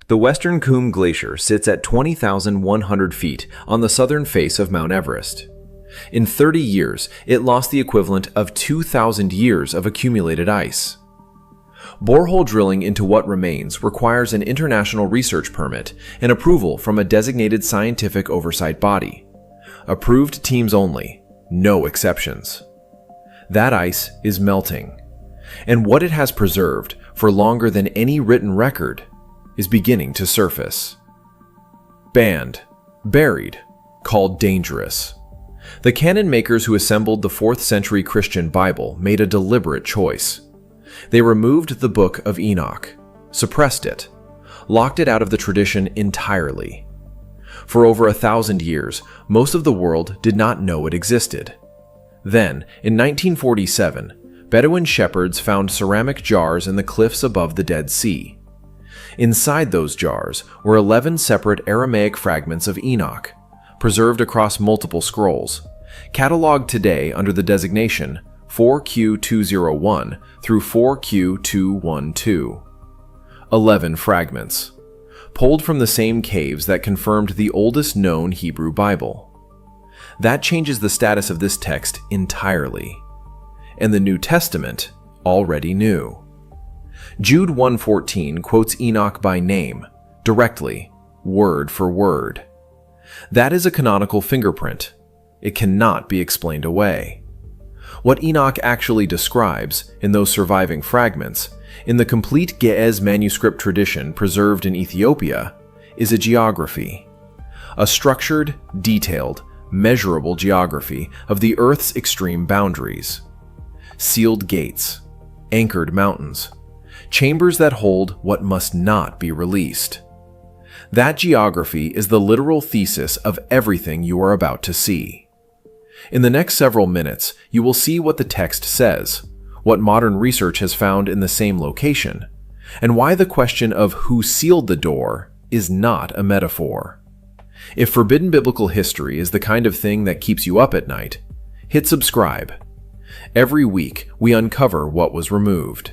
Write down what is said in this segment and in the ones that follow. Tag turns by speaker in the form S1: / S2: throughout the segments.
S1: The Western Cwm Glacier sits at 20,100 feet on the southern face of Mount Everest. In 30 years, it lost the equivalent of 2,000 years of accumulated ice. Borehole drilling into what remains requires an international research permit and approval from a designated scientific oversight body. Approved teams only, no exceptions. That ice is melting, and what it has preserved for longer than any written record is beginning to surface. Banned, buried, called dangerous. The canon makers who assembled the 4th century Christian Bible made a deliberate choice. They removed the Book of Enoch, suppressed it, locked it out of the tradition entirely. For over 1,000 years, most of the world did not know it existed. Then, in 1947, Bedouin shepherds found ceramic jars in the cliffs above the Dead Sea. Inside those jars were 11 separate Aramaic fragments of Enoch, preserved across multiple scrolls, cataloged today under the designation 4Q201 through 4Q212. 11 fragments, pulled from the same caves that confirmed the oldest known Hebrew Bible. That changes the status of this text entirely. And the New Testament already knew. Jude 1:14 quotes Enoch by name, directly, word for word. That is a canonical fingerprint. It cannot be explained away. What Enoch actually describes in those surviving fragments, in the complete Ge'ez manuscript tradition preserved in Ethiopia, is a geography. A structured, detailed, measurable geography of the Earth's extreme boundaries. Sealed gates, anchored mountains, chambers that hold what must not be released. That geography is the literal thesis of everything you are about to see. In the next several minutes, you will see what the text says, what modern research has found in the same location, and why the question of who sealed the door is not a metaphor. If forbidden biblical history is the kind of thing that keeps you up at night, hit subscribe. Every week, we uncover what was removed.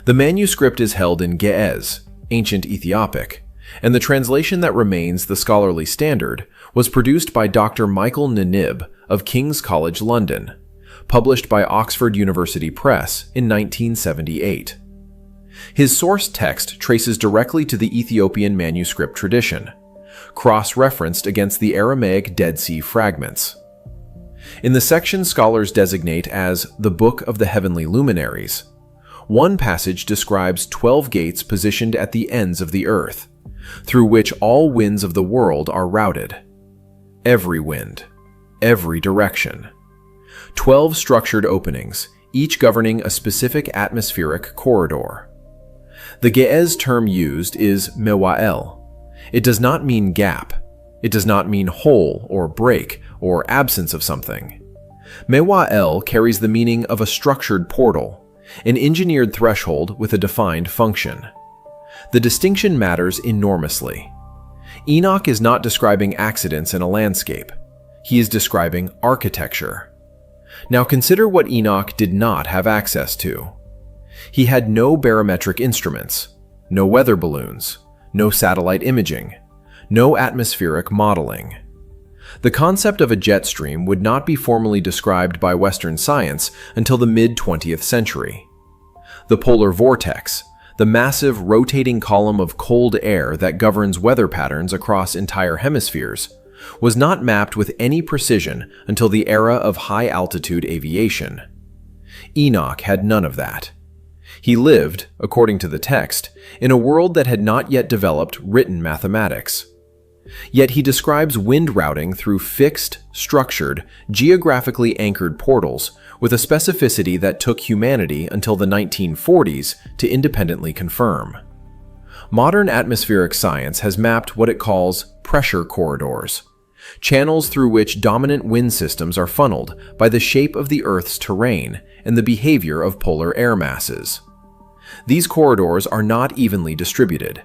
S1: The manuscript is held in Ge'ez, ancient Ethiopic, and the translation that remains the scholarly standard was produced by Dr. Michael Nanib of King's College London, published by Oxford University Press in 1978. His source text traces directly to the Ethiopian manuscript tradition, cross-referenced against the Aramaic Dead Sea fragments. In the section scholars designate as the Book of the Heavenly Luminaries, one passage describes 12 gates positioned at the ends of the earth, through which all winds of the world are routed. Every wind, every direction. 12 structured openings, each governing a specific atmospheric corridor. The Ge'ez term used is mewa'el. It does not mean gap. It does not mean hole or break or absence of something. Mewa'el carries the meaning of a structured portal, an engineered threshold with a defined function. The distinction matters enormously. Enoch is not describing accidents in a landscape. He is describing architecture. Now consider what Enoch did not have access to. He had no barometric instruments, no weather balloons, no satellite imaging, no atmospheric modeling. The concept of a jet stream would not be formally described by Western science until the mid-20th century. The polar vortex, the massive rotating column of cold air that governs weather patterns across entire hemispheres, was not mapped with any precision until the era of high-altitude aviation. Enoch had none of that. He lived, according to the text, in a world that had not yet developed written mathematics. Yet he describes wind routing through fixed, structured, geographically anchored portals with a specificity that took humanity until the 1940s to independently confirm. Modern atmospheric science has mapped what it calls pressure corridors, channels through which dominant wind systems are funneled by the shape of the Earth's terrain and the behavior of polar air masses. These corridors are not evenly distributed.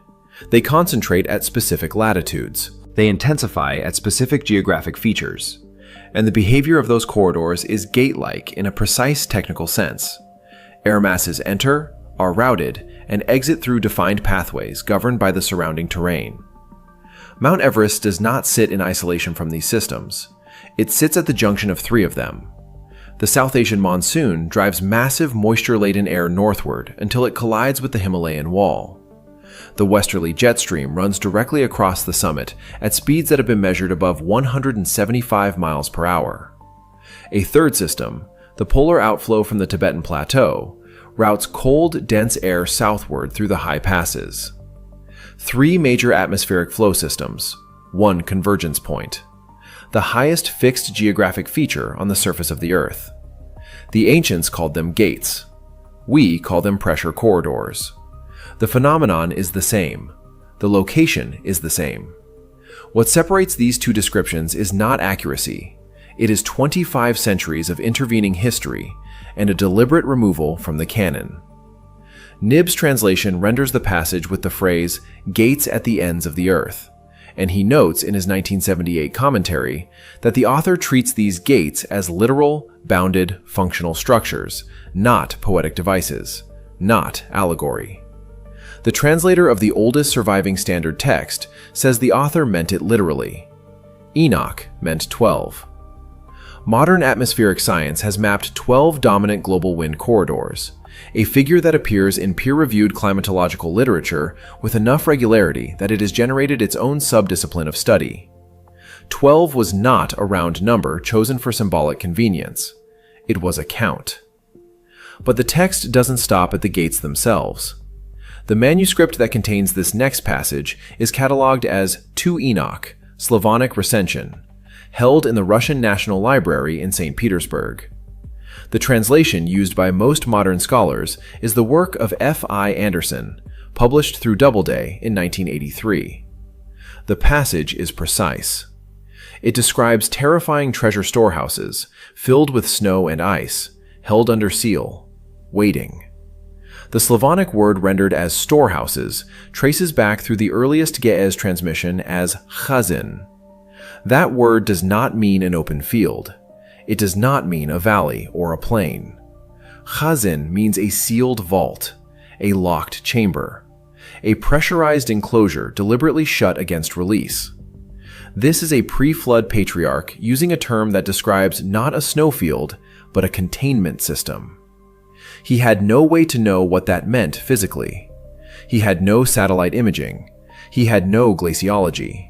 S1: They concentrate at specific latitudes. They intensify at specific geographic features. And the behavior of those corridors is gate-like in a precise technical sense. Air masses enter, are routed, and exit through defined pathways governed by the surrounding terrain. Mount Everest does not sit in isolation from these systems. It sits at the junction of three of them. The South Asian monsoon drives massive moisture-laden air northward until it collides with the Himalayan wall. The westerly jet stream runs directly across the summit at speeds that have been measured above 175 miles per hour. A third system, the polar outflow from the Tibetan Plateau, routes cold, dense air southward through the high passes. Three major atmospheric flow systems, one convergence point, the highest fixed geographic feature on the surface of the Earth. The ancients called them gates. We call them pressure corridors. The phenomenon is the same. The location is the same. What separates these two descriptions is not accuracy. It is 25 centuries of intervening history and a deliberate removal from the canon. Nibb's translation renders the passage with the phrase, gates at the ends of the earth, and he notes in his 1978 commentary that the author treats these gates as literal, bounded, functional structures, not poetic devices, not allegory. The translator of the oldest surviving standard text says the author meant it literally. Enoch meant 12. Modern atmospheric science has mapped 12 dominant global wind corridors, a figure that appears in peer-reviewed climatological literature with enough regularity that it has generated its own subdiscipline of study. 12 was not a round number chosen for symbolic convenience. It was a count. But the text doesn't stop at the gates themselves. The manuscript that contains this next passage is catalogued as To Enoch, Slavonic Recension, held in the Russian National Library in St. Petersburg. The translation used by most modern scholars is the work of F.I. Anderson, published through Doubleday in 1983. The passage is precise. It describes terrifying treasure storehouses filled with snow and ice, held under seal, waiting. The Slavonic word rendered as storehouses traces back through the earliest Ge'ez transmission as chazin. That word does not mean an open field. It does not mean a valley or a plain. Chazin means a sealed vault, a locked chamber, a pressurized enclosure deliberately shut against release. This is a pre-flood patriarch using a term that describes not a snowfield, but a containment system. He had no way to know what that meant physically. He had no satellite imaging. He had no glaciology.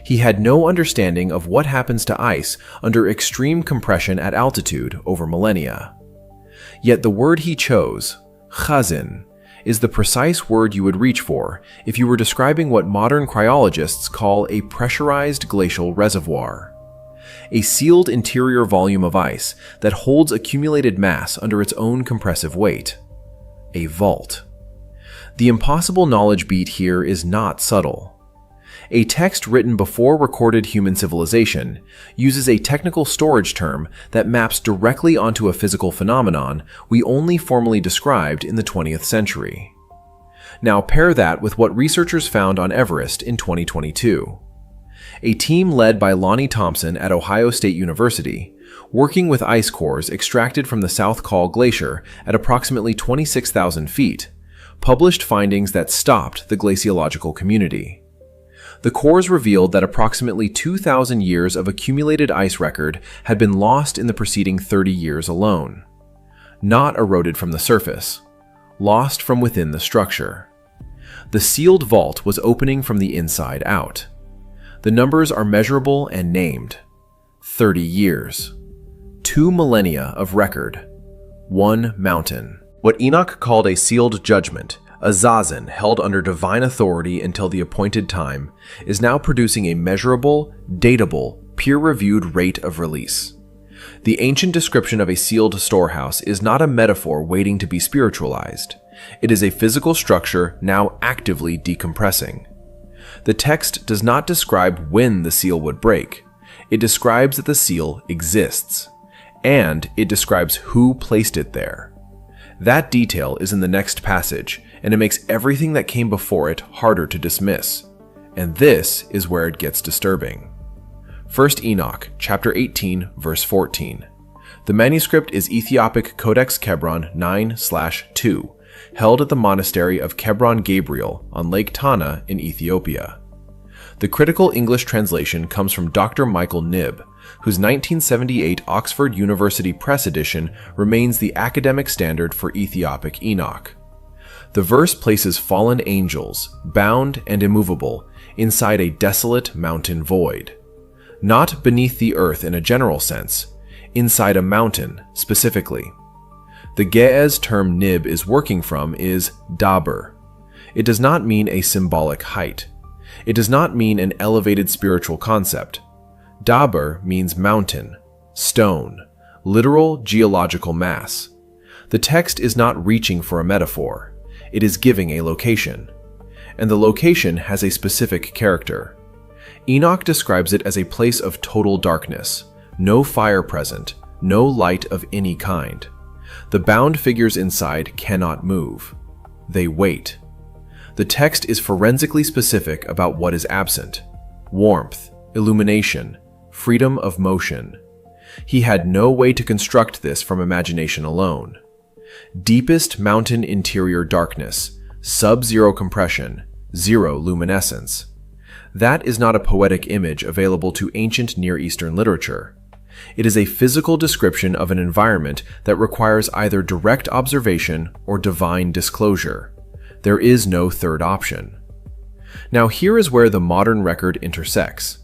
S1: He had no understanding of what happens to ice under extreme compression at altitude over millennia. Yet the word he chose, chazin, is the precise word you would reach for if you were describing what modern cryologists call a pressurized glacial reservoir. A sealed interior volume of ice that holds accumulated mass under its own compressive weight. A vault. The impossible knowledge beat here is not subtle. A text written before recorded human civilization uses a technical storage term that maps directly onto a physical phenomenon we only formally described in the 20th century. Now pair that with what researchers found on Everest in 2022. A team led by Lonnie Thompson at Ohio State University, working with ice cores extracted from the South Col Glacier at approximately 26,000 feet, published findings that stopped the glaciological community. The cores revealed that approximately 2,000 years of accumulated ice record had been lost in the preceding 30 years alone. Not eroded from the surface, lost from within the structure. The sealed vault was opening from the inside out. The numbers are measurable and named. 30 years. 2 millennia of record. 1 mountain. What Enoch called a sealed judgment, a zazen held under divine authority until the appointed time, is now producing a measurable, datable, peer-reviewed rate of release. The ancient description of a sealed storehouse is not a metaphor waiting to be spiritualized. It is a physical structure now actively decompressing. The text does not describe when the seal would break. It describes that the seal exists. And it describes who placed it there. That detail is in the next passage, and it makes everything that came before it harder to dismiss. And this is where it gets disturbing. 1 Enoch, chapter 18, verse 14. The manuscript is Ethiopic Codex Kebron 9/2, held at the monastery of Kebron Gabriel on Lake Tana in Ethiopia. The critical English translation comes from Dr. Michael Knibb, whose 1978 Oxford University Press edition remains the academic standard for Ethiopic Enoch. The verse places fallen angels, bound and immovable, inside a desolate mountain void. Not beneath the earth in a general sense, inside a mountain specifically. The Ge'ez term Knibb is working from is daber. It does not mean a symbolic height. It does not mean an elevated spiritual concept. Daber means mountain, stone, literal geological mass. The text is not reaching for a metaphor. It is giving a location. And the location has a specific character. Enoch describes it as a place of total darkness, no fire present, no light of any kind. The bound figures inside cannot move. They wait. The text is forensically specific about what is absent: warmth, illumination, freedom of motion. He had no way to construct this from imagination alone. Deepest mountain interior darkness, sub-zero compression, zero luminescence. That is not a poetic image available to ancient Near Eastern literature. It is a physical description of an environment that requires either direct observation or divine disclosure. There is no third option. Now here is where the modern record intersects.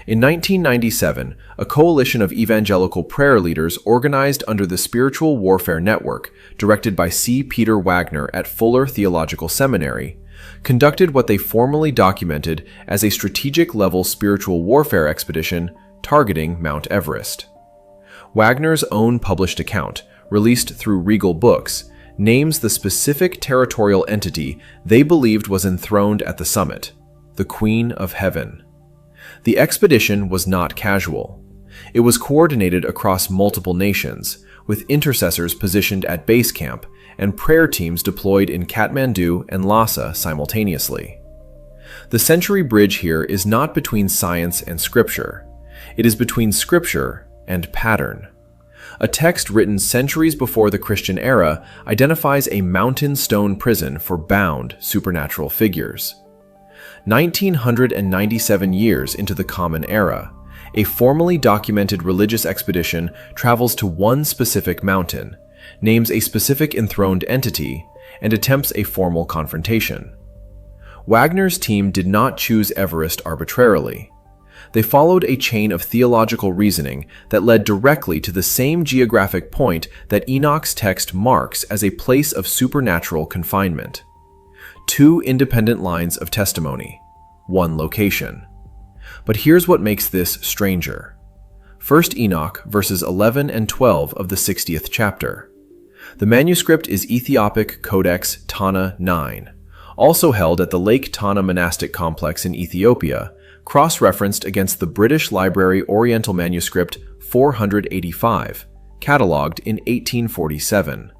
S1: In 1997, a coalition of evangelical prayer leaders organized under the Spiritual Warfare Network, directed by C. Peter Wagner at Fuller Theological Seminary, conducted what they formally documented as a strategic-level spiritual warfare expedition targeting Mount Everest. Wagner's own published account, released through Regal Books, names the specific territorial entity they believed was enthroned at the summit, the Queen of Heaven. The expedition was not casual. It was coordinated across multiple nations, with intercessors positioned at base camp and prayer teams deployed in Kathmandu and Lhasa simultaneously. The century bridge here is not between science and scripture. It is between scripture and pattern. A text written centuries before the Christian era identifies a mountain stone prison for bound supernatural figures. 1997 years into the Common Era, a formally documented religious expedition travels to one specific mountain, names a specific enthroned entity, and attempts a formal confrontation. Wagner's team did not choose Everest arbitrarily. They followed a chain of theological reasoning that led directly to the same geographic point that Enoch's text marks as a place of supernatural confinement. Two independent lines of testimony, one location. But here's what makes this stranger. 1 Enoch verses 11 and 12 of the 60th chapter. The manuscript is Ethiopic Codex Tana 9, also held at the Lake Tana monastic complex in Ethiopia, cross-referenced against the British Library Oriental Manuscript 485, catalogued in 1847.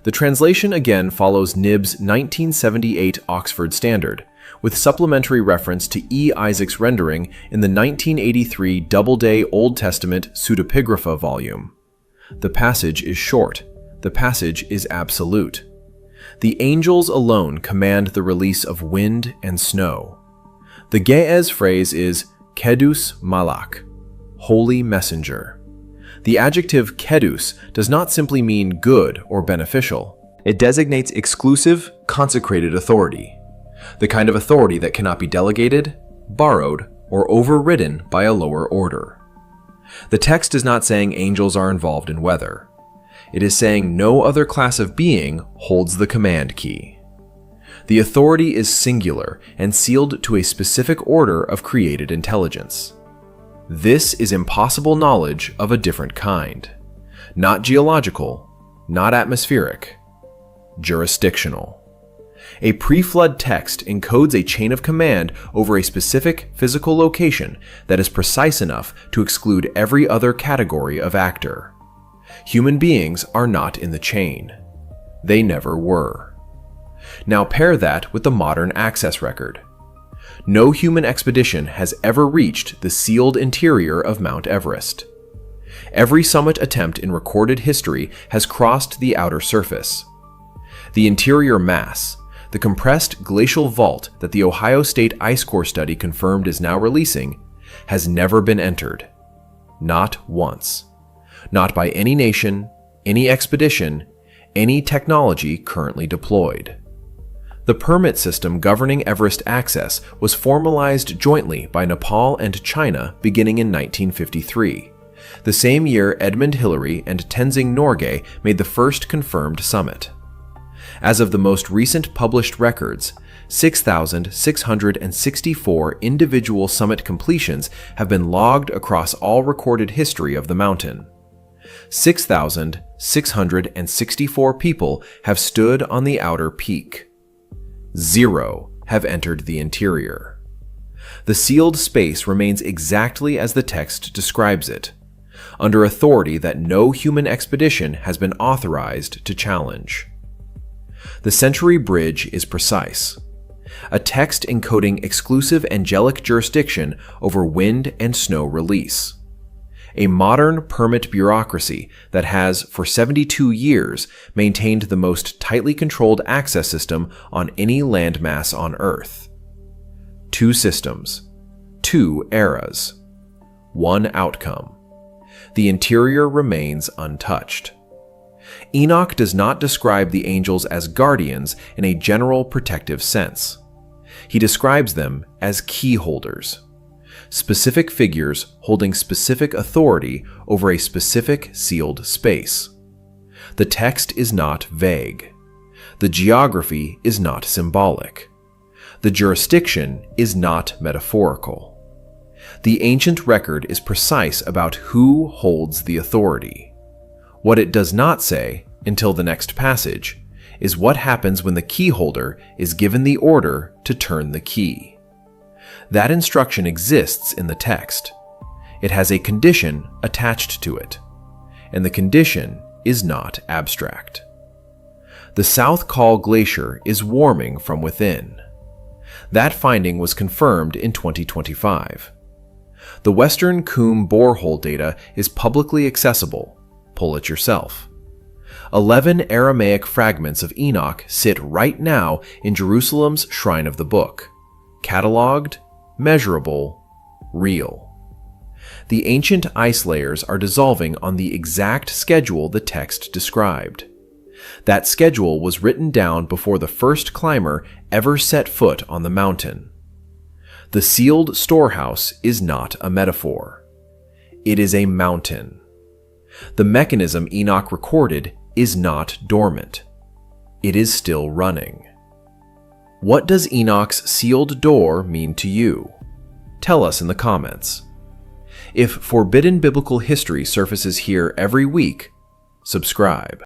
S1: The translation again follows Knibb's 1978 Oxford Standard, with supplementary reference to E. Isaac's rendering in the 1983 Doubleday Old Testament pseudepigrapha volume. The passage is short. The passage is absolute. The angels alone command the release of wind and snow. The Ge'ez phrase is kedus malak, holy messenger. The adjective kedus does not simply mean good or beneficial. It designates exclusive, consecrated authority, the kind of authority that cannot be delegated, borrowed, or overridden by a lower order. The text is not saying angels are involved in weather. It is saying no other class of being holds the command key. The authority is singular and sealed to a specific order of created intelligence. This is impossible knowledge of a different kind. Not geological, not atmospheric, jurisdictional. A pre-flood text encodes a chain of command over a specific physical location that is precise enough to exclude every other category of actor. Human beings are not in the chain. They never were. Now pair that with the modern access record. No human expedition has ever reached the sealed interior of Mount Everest. Every summit attempt in recorded history has crossed the outer surface. The interior mass, the compressed glacial vault that the Ohio State Ice Core study confirmed is now releasing, has never been entered. Not once. Not by any nation, any expedition, any technology currently deployed. The permit system governing Everest access was formalized jointly by Nepal and China beginning in 1953, the same year Edmund Hillary and Tenzing Norgay made the first confirmed summit. As of the most recent published records, 6,664 individual summit completions have been logged across all recorded history of the mountain. 6,664 people have stood on the outer peak. 0 have entered the interior. The sealed space remains exactly as the text describes it, under authority that no human expedition has been authorized to challenge. The Century Bridge is precise, a text encoding exclusive angelic jurisdiction over wind and snow release. A modern permit bureaucracy that has, for 72 years, maintained the most tightly controlled access system on any landmass on Earth. 2 systems, 2 eras, 1 outcome. The interior remains untouched. Enoch does not describe the angels as guardians in a general protective sense. He describes them as key holders, specific figures holding specific authority over a specific sealed space. The text is not vague. The geography is not symbolic. The jurisdiction is not metaphorical. The ancient record is precise about who holds the authority. What it does not say, until the next passage, is what happens when the key holder is given the order to turn the key. That instruction exists in the text. It has a condition attached to it, and the condition is not abstract. The South Col Glacier is warming from within. That finding was confirmed in 2025. The Western Cwm borehole data is publicly accessible. Pull it yourself. 11 Aramaic fragments of Enoch sit right now in Jerusalem's Shrine of the Book, cataloged, measurable, real. The ancient ice layers are dissolving on the exact schedule the text described. That schedule was written down before the first climber ever set foot on the mountain. The sealed storehouse is not a metaphor. It is a mountain. The mechanism Enoch recorded is not dormant. It is still running. What does Enoch's sealed door mean to you? Tell us in the comments. If forbidden biblical history surfaces here every week, subscribe.